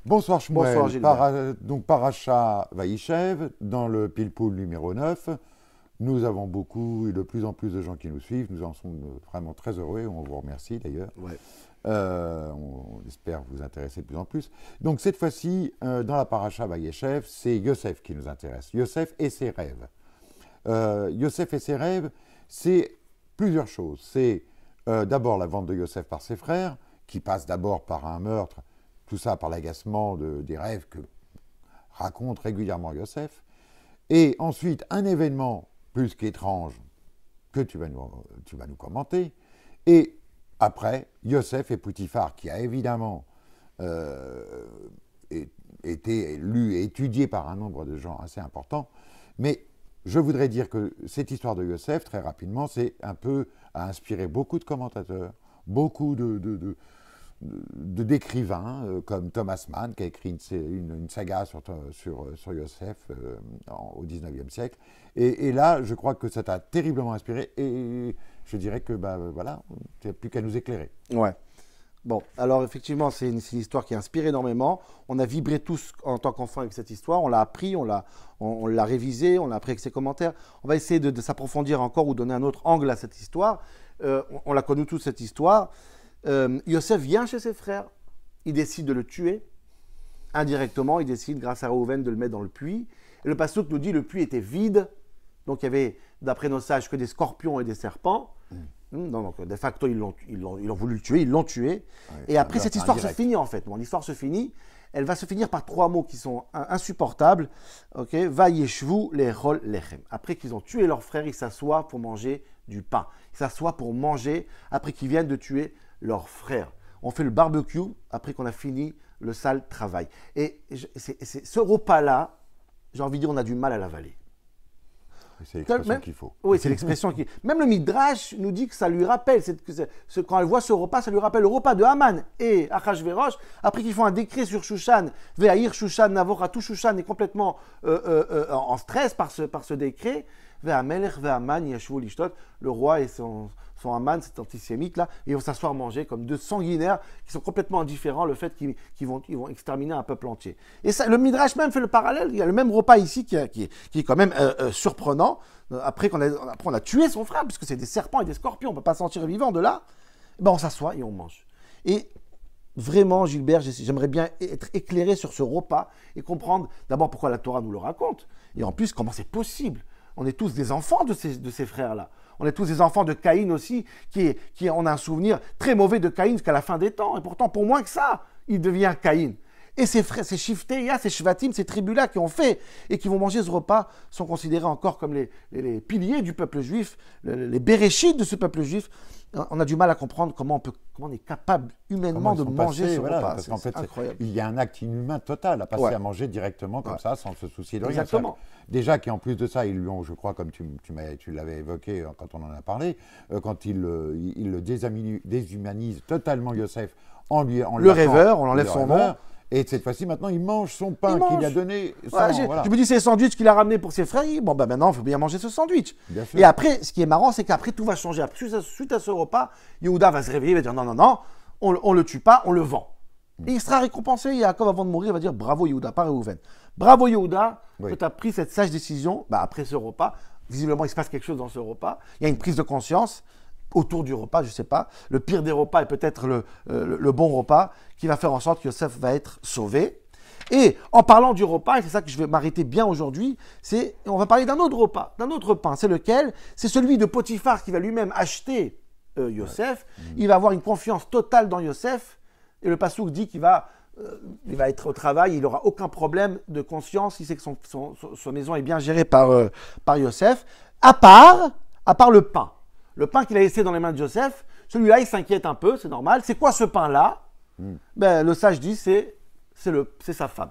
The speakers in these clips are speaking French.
Bonsoir Shmuel. Bonsoir Gilbert. Donc Paracha Vaïchev, dans le Pilpoul numéro 9, nous avons beaucoup et de plus en plus de gens qui nous suivent. Nous en sommes vraiment très heureux et on vous remercie d'ailleurs. Ouais. On espère vous intéresser de plus en plus. Donc cette fois-ci, dans la Paracha Vaïchev, c'est Yosef qui nous intéresse. Yosef et ses rêves. Yosef et ses rêves, c'est plusieurs choses. C'est d'abord la vente de Yosef par ses frères, qui passe d'abord par un meurtre, tout ça par l'agacement des rêves que raconte régulièrement Yosef. Et ensuite, un événement plus qu'étrange que tu vas nous commenter. Et après, Yosef et Poutifar, qui a évidemment été lu et étudié par un nombre de gens assez important. Mais je voudrais dire que cette histoire de Yosef, très rapidement, c'est un peu a inspiré beaucoup de commentateurs, beaucoup d'écrivains, comme Thomas Mann, qui a écrit une saga sur Yosef au XIXe siècle. Et là, je crois que ça t'a terriblement inspiré. Et je dirais que, voilà, tu n'as plus qu'à nous éclairer. Ouais. Bon, alors effectivement, c'est une histoire qui inspire énormément. On a vibré tous en tant qu'enfants avec cette histoire. On l'a appris, on l'a révisé, on l'a appris avec ses commentaires. On va essayer de s'approfondir encore ou donner un autre angle à cette histoire. On la connaît tous, cette histoire. Yosef vient chez ses frères. Il décide de le tuer. Indirectement, il décide, grâce à Reuven, de le mettre dans le puits. Et le pasuk nous dit que le puits était vide. Donc, il y avait, d'après nos sages, que des scorpions et des serpents. Donc, de facto, ils ont voulu le tuer, ils l'ont tué. Ouais, et après, cette histoire se finit, en fait. Bon, l'histoire se finit. Elle va se finir par trois mots qui sont insupportables. Ok, va yeshvu lechol lechem. Après qu'ils ont tué leur frère, ils s'assoient pour manger du pain. Ils s'assoient pour manger après qu'ils viennent de tuer leur frère. On fait le barbecue après qu'on a fini le sale travail. Et ce repas-là, j'ai envie de dire, on a du mal à l'avaler. C'est l'expression qu'il faut. Oui, c'est l'expression qu'il faut. Même le Midrash nous dit que ça lui rappelle, quand elle voit ce repas, ça lui rappelle le repas de Haman et Achashverosh, après qu'ils font un décret sur Shushan, Ve'ahir Shushan, Navora, tout Shushan est complètement en stress par ce décret. Ve'amelech ve'Haman yashvu lishtot, le roi et son Haman, cet antisémite là, ils vont s'asseoir manger comme deux sanguinaires qui sont complètement indifférents le fait qu'ils vont exterminer un peuple entier. Et ça, le Midrash même fait le parallèle, il y a le même repas ici qui est quand même surprenant, après on a tué son frère, puisque c'est des serpents et des scorpions, on ne peut pas sortir vivant de là, ben on s'assoit et on mange. Et vraiment, Gilbert, j'aimerais bien être éclairé sur ce repas et comprendre d'abord pourquoi la Torah nous le raconte, et en plus comment c'est possible. On est tous des enfants de ces frères-là. On est tous des enfants de Caïn aussi, on a un souvenir très mauvais de Caïn jusqu'à la fin des temps. Et pourtant, pour moins que ça, il devient Caïn. Et ces frères, ces Shifteya, ces Shvatim, ces tribus-là qui ont fait et qui vont manger ce repas sont considérés encore comme les piliers du peuple juif, les béréchites de ce peuple juif. On a du mal à comprendre comment on est capable humainement de manger ce repas. Parce qu'en fait, incroyable. Il y a un acte inhumain total à passer à manger directement comme ça, sans se soucier de rien. Exactement. Déjà qu'en plus de ça, ils lui ont, je crois, comme tu l'avais évoqué quand on en a parlé, quand il le déshumanise totalement, Yosef, le rêveur, on enlève son nom. Et cette fois-ci, maintenant, il mange son pain qu'il a donné. Je me dis, c'est le sandwich qu'il a ramené pour ses frères. Bon, maintenant, il faut bien manger ce sandwich. Et après, ce qui est marrant, c'est qu'après, tout va changer. Suite à ce repas, Yehuda va se réveiller, il va dire non, on le tue pas, on le vend. Et il sera récompensé. Yaakov, avant de mourir, va dire bravo Yehuda, pas Reuven. Bravo Yehuda, que tu as pris cette sage décision. Après ce repas, visiblement, il se passe quelque chose dans ce repas. Il y a une prise de conscience. Autour du repas, je ne sais pas. Le pire des repas est peut-être le bon repas qui va faire en sorte que Yosef va être sauvé. Et en parlant du repas, et c'est ça que je vais m'arrêter bien aujourd'hui, on va parler d'un autre repas, d'un autre pain. C'est lequel? C'est celui de Potiphar qui va lui-même acheter Yosef. Il va avoir une confiance totale dans Yosef. Et le passouk dit qu'il va être au travail, il n'aura aucun problème de conscience. Il sait que sa maison est bien gérée par Yosef. À part le pain. Le pain qu'il a laissé dans les mains de Joseph, celui-là, il s'inquiète un peu, c'est normal. C'est quoi ce pain-là? Le sage dit, c'est sa femme.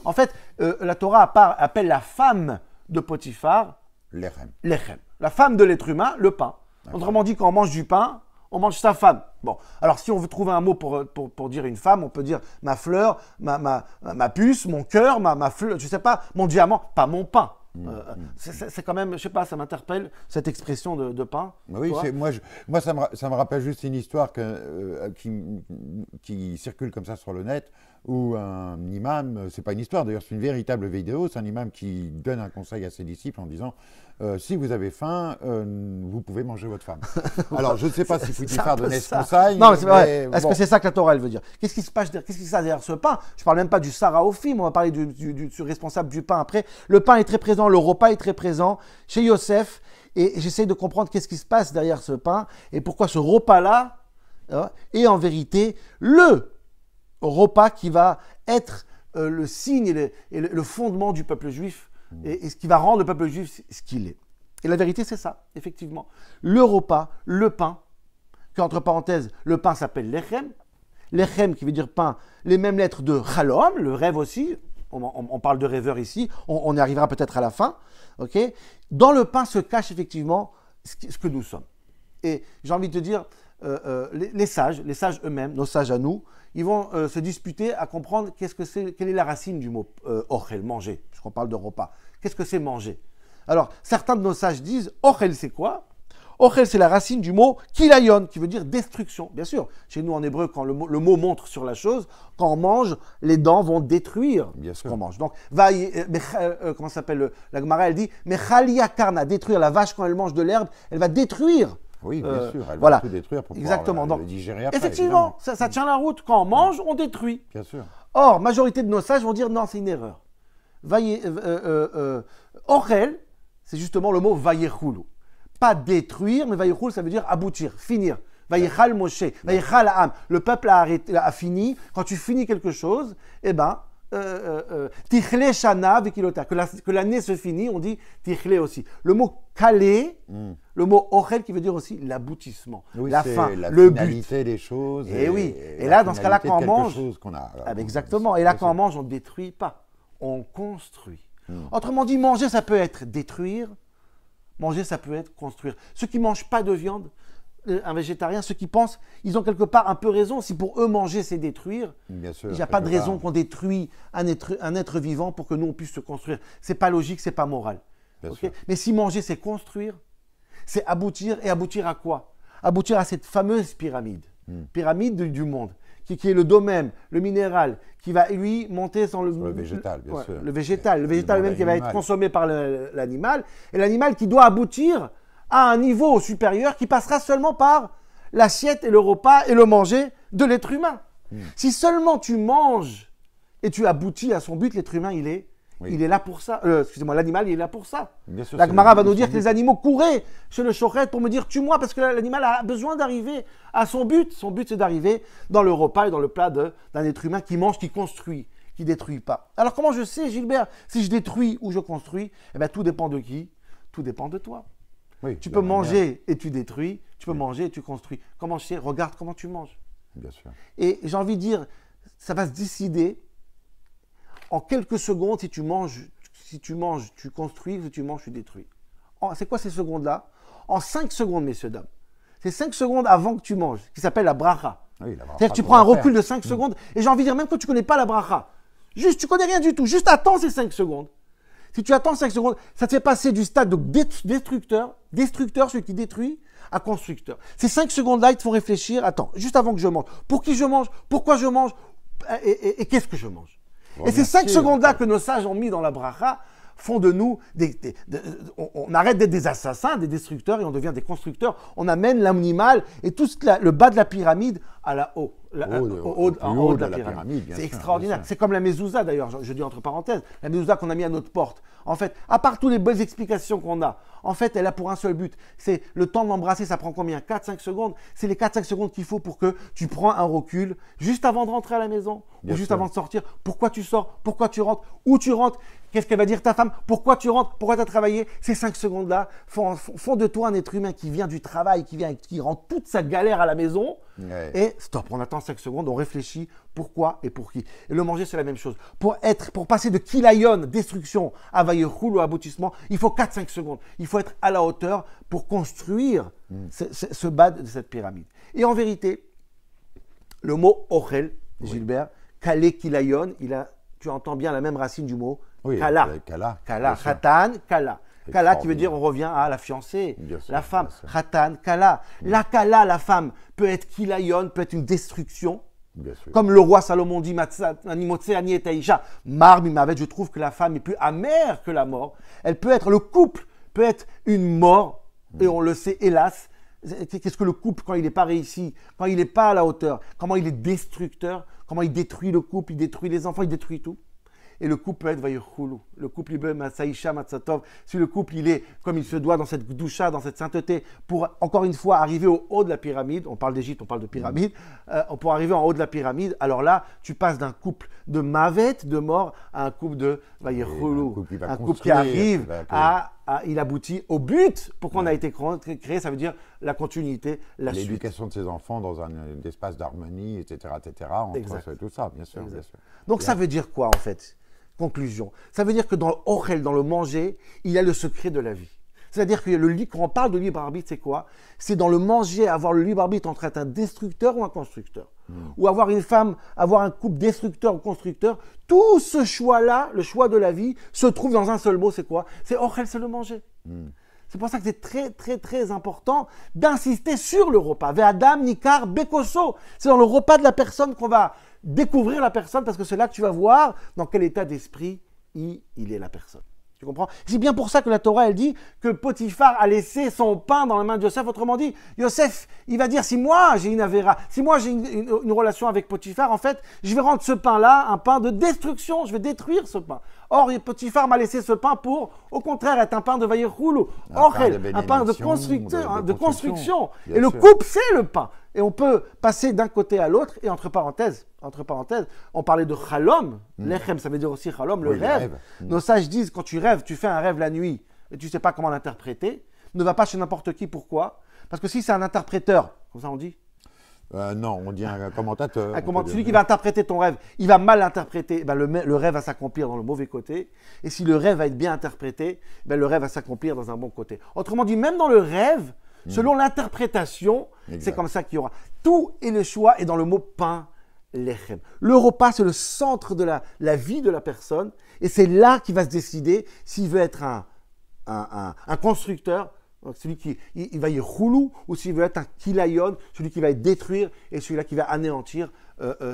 En fait, la Torah appelle la femme de Potiphar Lechem. La femme de l'être humain, le pain. Autrement dit, quand on mange du pain, on mange sa femme. Bon, alors si on veut trouver un mot pour dire une femme, on peut dire ma fleur, ma puce, mon cœur, ma fleur, je sais pas, mon diamant, pas mon pain. C'est quand même, je sais pas, ça m'interpelle, cette expression de pain. Oui, moi ça me rappelle juste une histoire qui circule comme ça sur le net. où un imam, c'est pas une histoire d'ailleurs, c'est une véritable vidéo, c'est un imam qui donne un conseil à ses disciples en disant si vous avez faim, vous pouvez manger votre femme. Alors je ne sais pas si Potiphar donnait ce conseil. Non, mais c'est vrai. Est-ce bon. que c'est ça que la Torah elle veut dire? Qu'est-ce qui se passe derrière ce pain? Je parle même pas du Saraophim, on va parler du responsable du pain après. Le pain est très présent, le repas est très présent chez Yosef, et j'essaie de comprendre qu'est-ce qui se passe derrière ce pain et pourquoi ce repas-là est en vérité le repas qui va être le signe et le fondement du peuple juif et ce qui va rendre le peuple juif ce qu'il est. Et la vérité, c'est ça, effectivement. Le repas, le pain, qu'entre parenthèses, le pain s'appelle lechem. Lechem qui veut dire pain, les mêmes lettres de chalom, le rêve aussi. On parle de rêveur ici, on y arrivera peut-être à la fin. Okay. Dans le pain se cache effectivement ce que nous sommes. Et j'ai envie de te dire, les sages eux-mêmes, nos sages à nous, ils vont se disputer à comprendre quelle est la racine du mot ochel, manger, puisqu'on parle de repas. Qu'est-ce que c'est manger? Alors, certains de nos sages disent, ochel c'est quoi? Ochel c'est la racine du mot kilayon, qui veut dire destruction. Bien sûr, chez nous en hébreu, quand le mot montre sur la chose, quand on mange, les dents vont détruire ce qu'on mange. Donc, comment s'appelle la Gemara, elle dit, mechalia karna, détruire la vache quand elle mange de l'herbe, elle va détruire. Oui, bien sûr, elle voilà. va tout détruire pour Exactement. pouvoir le digérer après. Effectivement, ça tient la route. Quand on mange, on détruit. Bien sûr. Or, majorité de nos sages vont dire non, c'est une erreur. Ochel, c'est justement le mot vayechulu. Pas détruire, mais vayechul, ça veut dire aboutir, finir. Vayechal Moshe, vayechal Ha'am. Le peuple a fini. Quand tu finis quelque chose, eh ben, tichle shana vekilota. Que l'année se finit, on dit tichle aussi. Le mot kalé, le mot ochel qui veut dire aussi l'aboutissement, oui, la fin, la le finalité but. des choses. Et oui. Et là, dans ce cas-là, quand on mange, exactement. Et là, quand on mange, on ne détruit pas, on construit. Autrement dit, manger, ça peut être détruire. Manger, ça peut être construire. Ceux qui ne mangent pas de viande, un végétarien, ceux qui pensent, ils ont quelque part un peu raison. Si pour eux, manger, c'est détruire, il n'y a pas de raison qu'on détruit un être vivant pour que nous, on puisse se construire. Ce n'est pas logique, ce n'est pas moral. Okay? Mais si manger, c'est construire, c'est aboutir. Et aboutir à quoi? Aboutir à cette fameuse pyramide. Pyramide du monde, qui est le domaine, le minéral, qui va, lui, monter sur le végétal, bien sûr. Le végétal même qui va être consommé par l'animal, et l'animal qui doit aboutir à un niveau supérieur qui passera seulement par l'assiette et le repas et le manger de l'être humain. Si seulement tu manges et tu aboutis à son but, l'être humain, il est là pour ça. Excusez-moi, l'animal, il est là pour ça. Sûr, la Gemara va nous dire que les animaux couraient chez le shochet pour me dire tue-moi parce que l'animal a besoin d'arriver à son but. Son but, c'est d'arriver dans le repas et dans le plat d'un être humain qui mange, qui construit, qui ne détruit pas. Alors, comment je sais, Gilbert, si je détruis ou je construis? Eh bien, tout dépend de qui? Tout dépend de toi. Oui, tu peux manger et tu détruis, tu peux manger et tu construis. Comment je sais? Regarde comment tu manges. Bien sûr. Et j'ai envie de dire, ça va se décider en quelques secondes si tu manges, tu construis, si tu manges, tu détruis. C'est quoi ces secondes-là? En 5 secondes, messieurs, dames. C'est 5 secondes avant que tu manges, qui s'appelle la bracha. Oui, c'est-à-dire que tu prends un recul de 5 secondes, et j'ai envie de dire, même quand tu ne connais pas la bracha, juste, tu ne connais rien du tout, juste attends ces 5 secondes. Si tu attends 5 secondes, ça te fait passer du stade de destructeur, celui qui détruit, à constructeur. Ces 5 secondes-là, ils te font réfléchir, attends, juste avant que je mange, pour qui je mange, pourquoi je mange, et qu'est-ce que je mange. Et ces 5 secondes-là que nos sages ont mis dans la bracha font de nous, on arrête d'être des assassins, des destructeurs, et on devient des constructeurs. On amène l'animal et tout le bas de la pyramide à la haut. En haut de la pyramide. C'est extraordinaire. C'est comme la mezouza d'ailleurs, je dis entre parenthèses, la mezouza qu'on a mis à notre porte. En fait, à part toutes les bonnes explications qu'on a, en fait, elle a pour un seul but. C'est le temps de l'embrasser, ça prend combien? 4-5 secondes. C'est les 4-5 secondes qu'il faut pour que tu prends un recul juste avant de rentrer à la maison ou juste avant de sortir. Pourquoi tu sors? Pourquoi tu rentres? Où tu rentres? Qu'est-ce qu'elle va dire ta femme? Pourquoi tu rentres? Pourquoi tu as travaillé? Ces 5 secondes-là font de toi un être humain qui vient du travail, qui rend toute sa galère à la maison. Ouais. Et stop, on attend 5 secondes, on réfléchit pourquoi et pour qui. Et le manger, c'est la même chose. Pour passer de kilayon, destruction, à vayechul, au aboutissement, il faut 4-5 secondes. Il faut être à la hauteur pour construire ce bas de cette pyramide. Et en vérité, le mot ochel, Gilbert, kalé kilayon, tu entends bien la même racine du mot kala. Kala, khatan, kala. Kala qui veut dire on revient à la fiancée, la femme. Khatan, kala. La kala, la femme, peut être kilayon, peut être une destruction. Bien sûr. Comme le roi Salomon dit, je trouve que la femme est plus amère que la mort. Elle peut être, le couple peut être une mort, et on le sait, hélas. Qu'est-ce que le couple, quand il n'est pas réussi, quand il n'est pas à la hauteur, comment il est destructeur, comment il détruit le couple, il détruit les enfants, il détruit tout. Et le couple peut être vaïchoulou. Le couple, il peut matsaïcha, matsatov. Si le couple, il est comme il se doit dans cette doucha, dans cette sainteté, pour encore une fois arriver au haut de la pyramide, on parle d'Égypte, on parle de pyramide, pour arriver en haut de la pyramide, alors là, tu passes d'un couple de mavet, de mort, à un couple de vaïchoulou. Un couple qui arrive il aboutit au but pour qu'on a été créé, ça veut dire la continuité, la suite. L'éducation de ses enfants dans un espace d'harmonie, etc., entre tout ça, bien sûr. Donc bien. Ça veut dire quoi en fait? Conclusion. Ça veut dire que dans le ochel, dans le manger, il y a le secret de la vie. C'est-à-dire que quand on parle de libre arbitre, c'est quoi? C'est dans le manger, avoir le libre arbitre entre être un destructeur ou un constructeur. Ou avoir une femme, avoir un couple destructeur ou constructeur. Tout ce choix-là, le choix de la vie, se trouve dans un seul mot, c'est quoi? C'est ochel, c'est le manger. C'est pour ça que c'est très, très, très important d'insister sur le repas. Ve'adam nikar bekoso. C'est dans le repas de la personne qu'on va découvrir la personne, parce que c'est là que tu vas voir dans quel état d'esprit il est la personne. Tu comprends? C'est bien pour ça que la Torah, elle dit que Potiphar a laissé son pain dans la main de Yosef. Autrement dit, Yosef, il va dire, si moi j'ai une avéra, si moi j'ai une relation avec Potiphar, en fait, je vais rendre ce pain-là un pain de destruction, je vais détruire ce pain. Or, Potiphar m'a laissé ce pain pour, au contraire, être un pain de vaïchoulou, un pain de construction. Et le couple, c'est le pain. Et on peut passer d'un côté à l'autre, et entre parenthèses, on parlait de chalom, lechem, ça veut dire aussi chalom, le rêve. Nos sages disent, quand tu rêves, tu fais un rêve la nuit, et tu ne sais pas comment l'interpréter, ne va pas chez n'importe qui, pourquoi? Parce que si c'est un interpréteur, comme ça on dit? Non, on dit un commentateur. Celui qui va interpréter ton rêve, il va mal l'interpréter, le rêve va s'accomplir dans le mauvais côté. Et si le rêve va être bien interprété, le rêve va s'accomplir dans un bon côté. Autrement dit, même dans le rêve, selon l'interprétation, c'est comme ça qu'il y aura. Tout est le choix est dans le mot pain, lechem. Le repas, c'est le centre de la vie de la personne. Et c'est là qu'il va se décider s'il veut être un constructeur, celui qui il va y roulou, ou s'il veut être un kilayon, celui qui va détruire, et celui-là qui va anéantir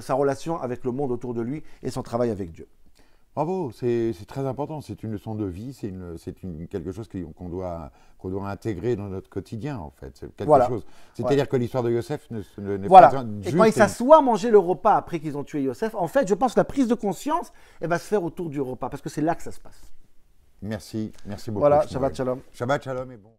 sa relation avec le monde autour de lui et son travail avec Dieu. Bravo, c'est très important, c'est une leçon de vie, c'est quelque chose qu'on doit intégrer dans notre quotidien en fait. C'est quelque chose. C'est-à-dire que l'histoire de Yosef n'est pas juste. Et quand ils s'assoient à manger le repas après qu'ils ont tué Yosef, en fait, je pense que la prise de conscience, elle va se faire autour du repas, parce que c'est là que ça se passe. Merci beaucoup. Voilà, Shabbat Shalom. Shabbat Shalom et bon.